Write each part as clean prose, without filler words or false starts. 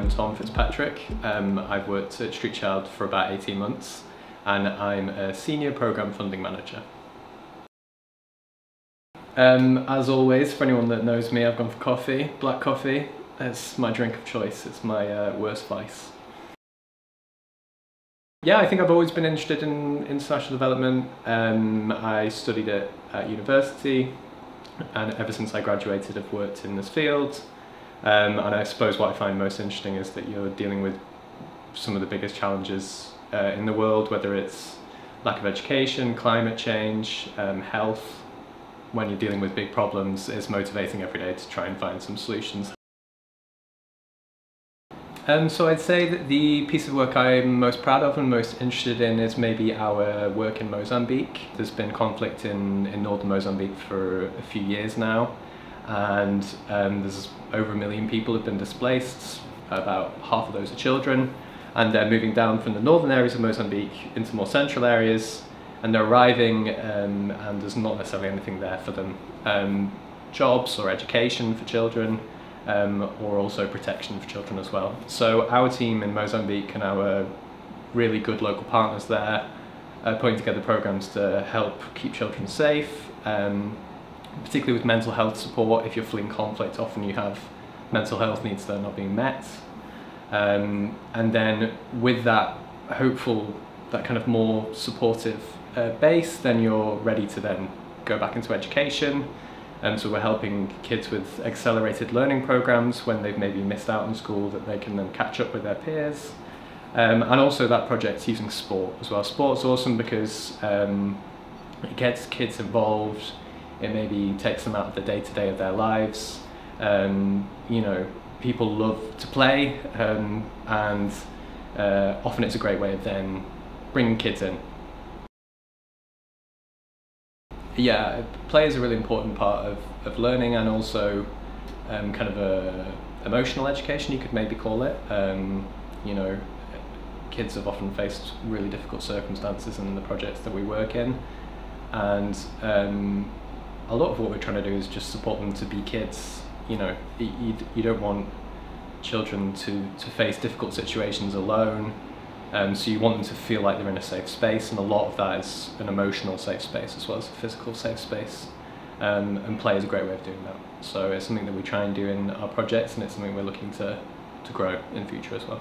I'm Tom Fitzpatrick. I've worked at Street Child for about 18 months and I'm a Senior Programme Funding Manager. As always, for anyone that knows me, I've gone for coffee, black coffee. It's my drink of choice, it's my worst vice. Yeah, I think I've always been interested in international development. I studied it at university, and ever since I graduated I've worked in this field. And I suppose what I find most interesting is that you're dealing with some of the biggest challenges in the world, whether it's lack of education, climate change, health. When you're dealing with big problems, it's motivating every day to try and find some solutions. So I'd say that the piece of work I'm most proud of and most interested in is maybe our work in Mozambique. There's been conflict in northern Mozambique for a few years now, and there's over 1 million people have been displaced. About half of those are children, and they're moving down from the northern areas of Mozambique into more central areas, and they're arriving and there's not necessarily anything there for them. Jobs or education for children, or also protection for children as well. So our team in Mozambique and our really good local partners there are putting together programs to help keep children safe, particularly with mental health support. If you're fleeing conflict, often you have mental health needs that are not being met. And then with that hopeful, that kind of more supportive base, then you're ready to then go back into education. So we're helping kids with accelerated learning programs when they've maybe missed out on school, that they can then catch up with their peers. And also that project's using sport as well. Sport's awesome because it gets kids involved, it maybe takes them out of the day-to-day of their lives. You know, people love to play, and often it's a great way of then bringing kids in. Yeah, play is a really important part of learning, and also kind of a emotional education, you could maybe call it. You know, kids have often faced really difficult circumstances in the projects that we work in, and a lot of what we're trying to do is just support them to be kids. You know, you don't want children to face difficult situations alone. So you want them to feel like they're in a safe space, and a lot of that is an emotional safe space as well as a physical safe space. And play is a great way of doing that. So it's something that we try and do in our projects, and it's something we're looking to grow in the future as well.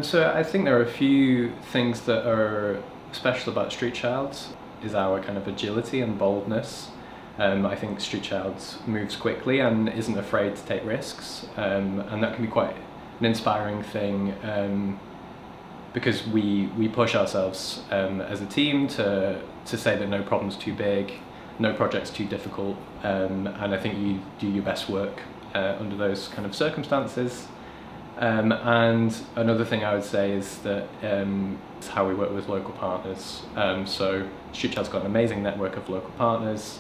So I think there are a few things that are special about Street Child, is our kind of agility and boldness. I think Street Child moves quickly and isn't afraid to take risks, and that can be quite an inspiring thing, because we push ourselves as a team to say that no problem's too big, no project's too difficult, and I think you do your best work under those kind of circumstances. And another thing I would say is that it's how we work with local partners. So Street Child's got an amazing network of local partners.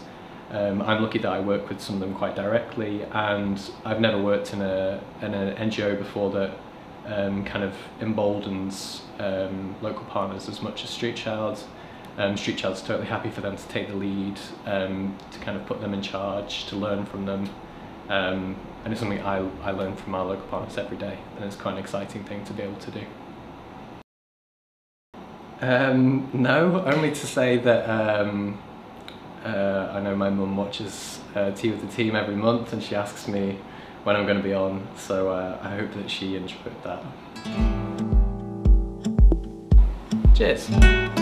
I'm lucky that I work with some of them quite directly, and I've never worked in an NGO before that kind of emboldens local partners as much as Street Child. Street Child's totally happy for them to take the lead, to kind of put them in charge, to learn from them, and it's something I learn from our local partners every day, and it's quite an exciting thing to be able to do. No, only to say that I know my mum watches Tea with the Team every month, and she asks me when I'm going to be on, so I hope that she enjoyed that. Cheers!